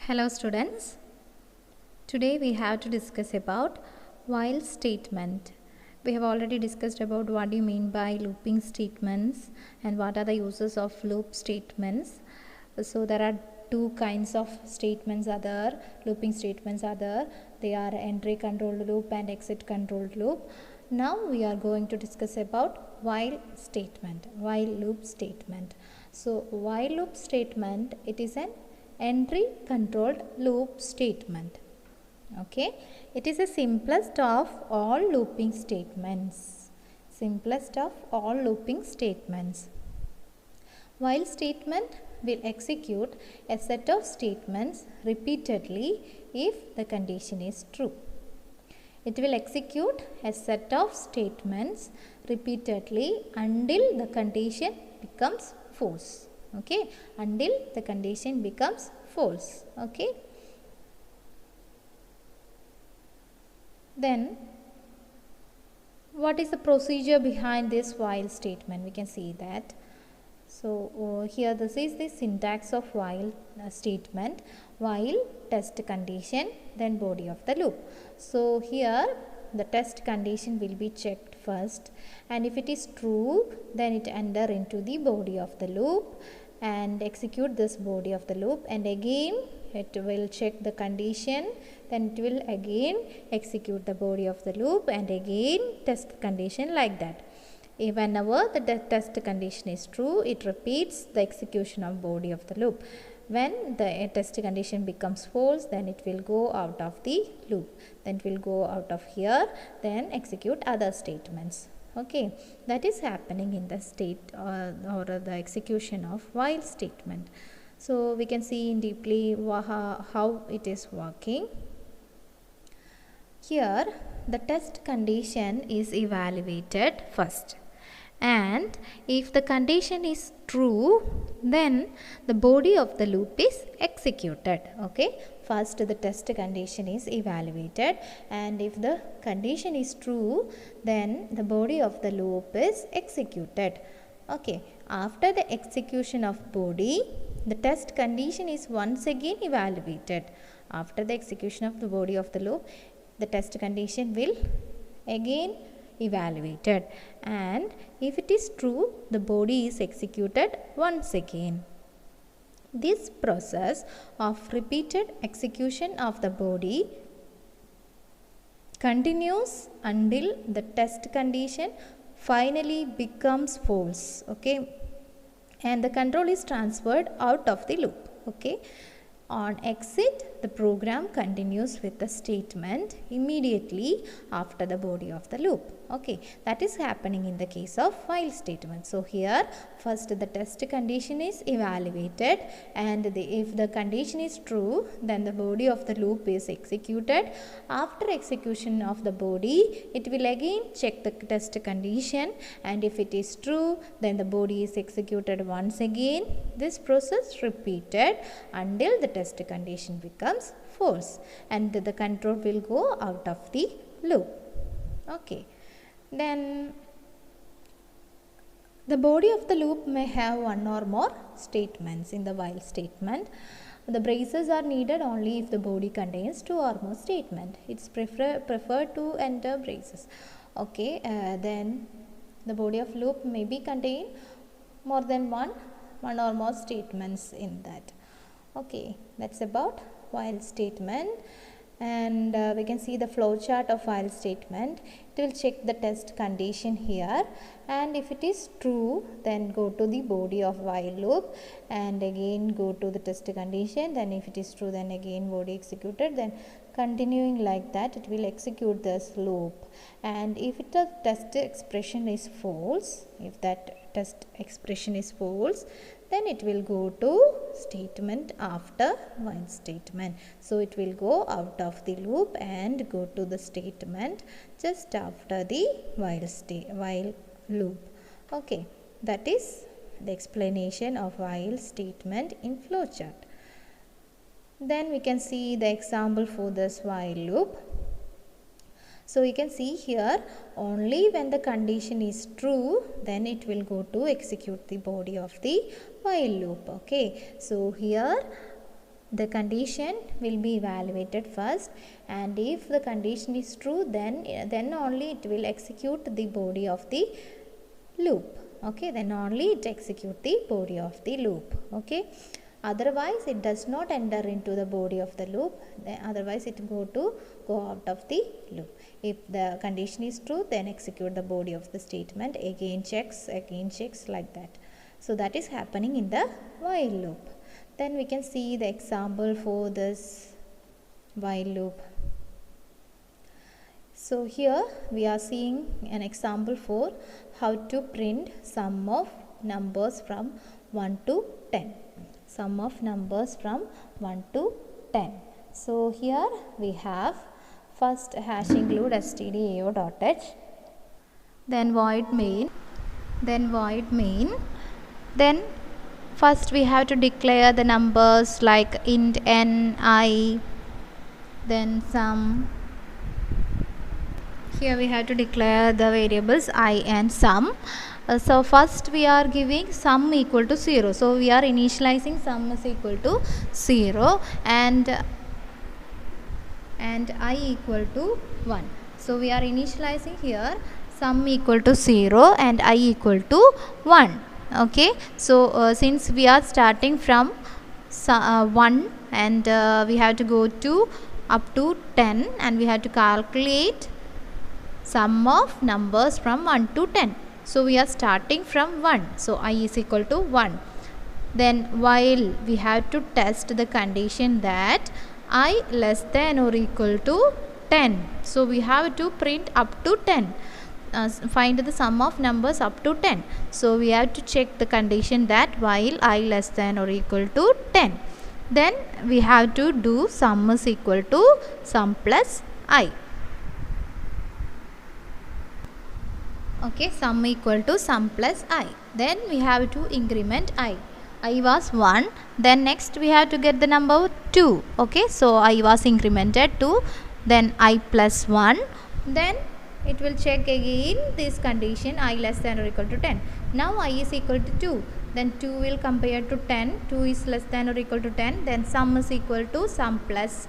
Hello students. Today we have to discuss about while statement. We have already discussed about what do you mean by looping statements and what are the uses of loop statements. So there are two kinds of statements are there. Looping statements are there. They are entry controlled loop and exit controlled loop. Now we are going to discuss about while statement, while loop statement. So while loop statement, it is an entry controlled loop statement. Okay, it is the simplest of all looping statements. Simplest of all looping statements. While statement will execute a set of statements repeatedly if the condition is true. It will execute a set of statements repeatedly until the condition becomes false. Okay, until the condition becomes false. Okay, then what is the procedure behind this while statement? We can see that. So here this is the syntax of while statement. While test condition, then body of the loop. So here the test condition will be checked first, and if it is true, then it enter into the body of the loop and execute this body of the loop, and again it will check the condition, then it will again execute the body of the loop and again test condition, like that. Whenever the test condition is true, it repeats the execution of body of the loop. When the test condition becomes false, then it will go out of the loop. Then it will go out of here, then execute other statements. Okay, that is happening in the state or the execution of while statement. So we can see in deeply how it is working. Here the test condition is evaluated first, and if the condition is true, then the body of the loop is executed. Okay, first the test condition is evaluated, and if the condition is true, then the body of the loop is executed. Okay, after the execution of body, the test condition is once again evaluated. After the execution of the body of the loop, the test condition will again evaluated, and if it is true, the body is executed once again. This process of repeated execution of the body continues until the test condition finally becomes false. Okay, and the control is transferred out of the loop. Okay, on exit, the program continues with the statement immediately after the body of the loop. Okay, that is happening in the case of while statement. So here first the test condition is evaluated, and if the condition is true, then the body of the loop is executed. After execution of the body, it will again check the test condition, and if it is true, then the body is executed once again. This process repeated until the test condition becomes false, and the control will go out of the loop. Okay, then the body of the loop may have one or more statements in the while statement. The braces are needed only if the body contains two or more statements. It's preferred to enter braces. Okay, then the body of loop may be contain more than one or more statements in that. Okay, that's about while statement. And we can see the flow chart of while statement. It will check the test condition here, and if it is true, then go to the body of while loop and again go to the test condition. Then if it is true, then again body executed, then continuing like that it will execute this loop. And if the test expression is false, if that test expression is false, then it will go to statement after while statement. So it will go out of the loop and go to the statement just after the while loop. Okay, that is the explanation of while statement in flowchart. Then we can see the example for this while loop. So you can see here, only when the condition is true, then it will go to execute the body of the while loop. Okay, so here the condition will be evaluated first, and if the condition is true, then only it will execute the body of the loop. Okay, then only it execute the body of the loop. Okay, otherwise it does not enter into the body of the loop, otherwise it go out of the loop. If the condition is true, then execute the body of the statement, again checks like that. So that is happening in the while loop. Then we can see the example for this while loop. So here we are seeing an example for how to print sum of numbers from 1 to 10. Sum of numbers from 1 to 10. So here we have first hash include stdio.h, then void main, then first we have to declare the numbers like int n, I, then sum. Here we have to declare the variables I and sum. So first we are giving sum equal to 0. So we are initializing sum is equal to 0 and I equal to 1. So we are initializing here sum equal to 0 and I equal to 1. Okay, so since we are starting from 1 and we have to go to up to 10, and we have to calculate sum of numbers from 1 to 10. So we are starting from 1, so I is equal to 1. Then while we have to test the condition that I less than or equal to 10, so we have to print up to 10. Find the sum of numbers up to 10. So we have to check the condition that while I less than or equal to 10, then we have to do sum is equal to sum plus I. Okay, sum equal to sum plus I. Then we have to increment I. I was 1, then next we have to get the number 2. Okay, so I was incremented to, then I plus 1, then it will check again this condition I less than or equal to 10. Now I is equal to 2, then 2 will compare to 10, 2 is less than or equal to 10, then sum is equal to sum plus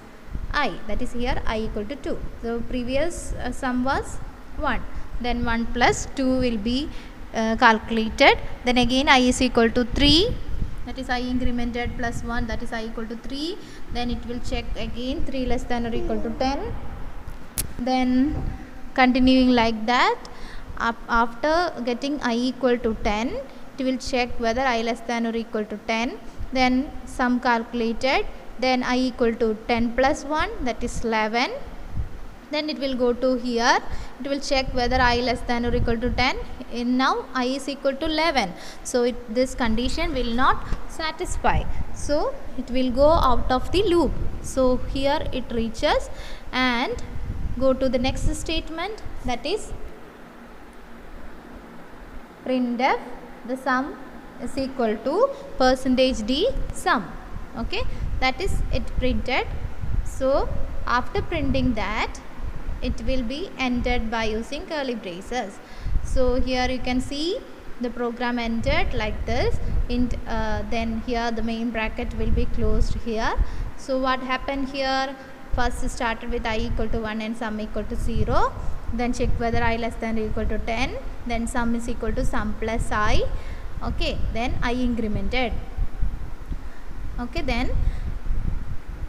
I, that is here I equal to 2. So previous sum was 1, then 1 plus 2 will be calculated, then again I is equal to 3, that is I incremented plus 1, that is I equal to 3, then it will check again 3 less than or equal to 10, then continuing like that. After getting I equal to 10, it will check whether I less than or equal to 10, then sum calculated, then I equal to 10 plus 1, that is 11, then it will go to here, it will check whether I less than or equal to 10, and now I is equal to 11, so this condition will not satisfy, so it will go out of the loop. So here it reaches and go to the next statement, that is printf the sum is equal to %d sum. Okay, that is it printed. So after printing that, it will be entered by using curly braces. So here you can see the program entered like this, then here the main bracket will be closed here. So what happened here, first started with I equal to 1 and sum equal to 0, then check whether I less than or equal to 10, then sum is equal to sum plus I. Okay, then I incremented. Okay, then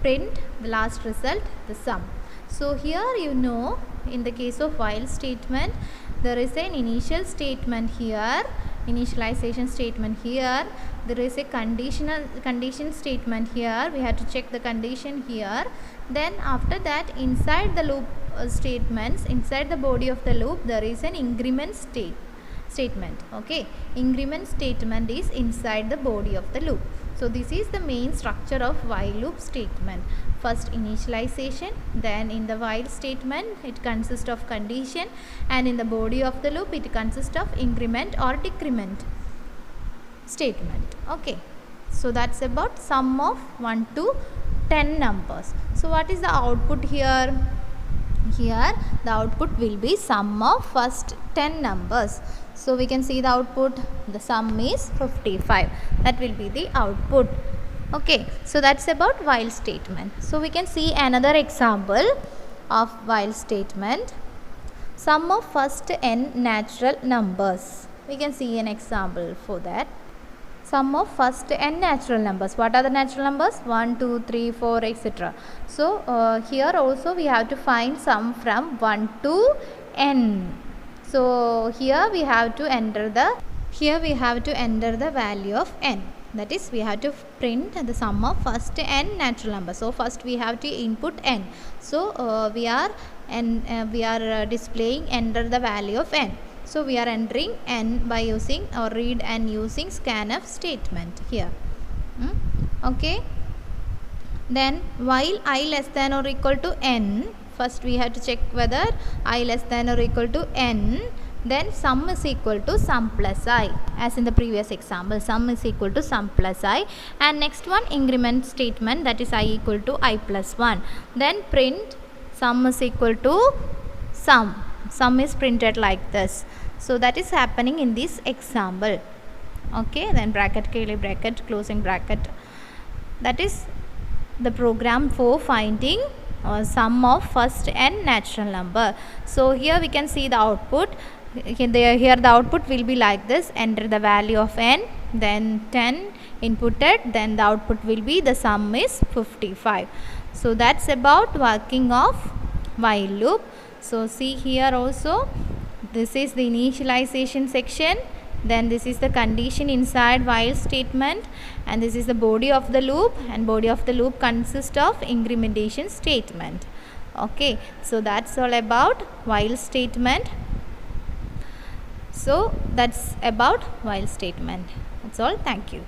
print the last result, the sum. So here you know, in the case of while statement, there is an initial statement here, initialization statement here, there is a condition statement here, we have to check the condition here, then after that inside the loop statements, inside the body of the loop, there is an increment statement. Okay, increment statement is inside the body of the loop. So this is the main structure of while loop statement. First initialization, then in the while statement it consists of condition, and in the body of the loop it consists of increment or decrement statement. Okay, so that's about sum of 1 to 10 numbers. So what is the output here? Here the output will be sum of first 10 numbers. So we can see the output, the sum is 55, that will be the output. Okay, so that's about while statement. So we can see another example of while statement. Sum of first n natural numbers. We can see an example for that. Sum of first n natural numbers. What are the natural numbers? 1, 2, 3, 4, etc. So here also we have to find sum from 1 to n. So here we have to enter the value of n. That is, we have to print the sum of first n natural numbers. So first we have to input n. So we are displaying enter the value of n. So we are entering n by using or read and using scanf statement here. Okay. Then while I less than or equal to n, first we have to check whether I less than or equal to n. Then sum is equal to sum plus I, as in the previous example, sum is equal to sum plus I. And next one, increment statement, that is I equal to I plus 1. Then print sum is equal to sum. Sum is printed like this. So that is happening in this example. Okay, then bracket, curly bracket, closing bracket. That is the program for finding sum of first n natural number. So here we can see the output. Here the output will be like this. Enter the value of n, then 10 inputted, then the output will be the sum is 55. So that's about working of while loop. So see here also, this is the initialization section, then this is the condition inside while statement, and this is the body of the loop, and body of the loop consists of incrementation statement. Okay, so that's all about while statement. So that's about while statement. That's all. Thank you.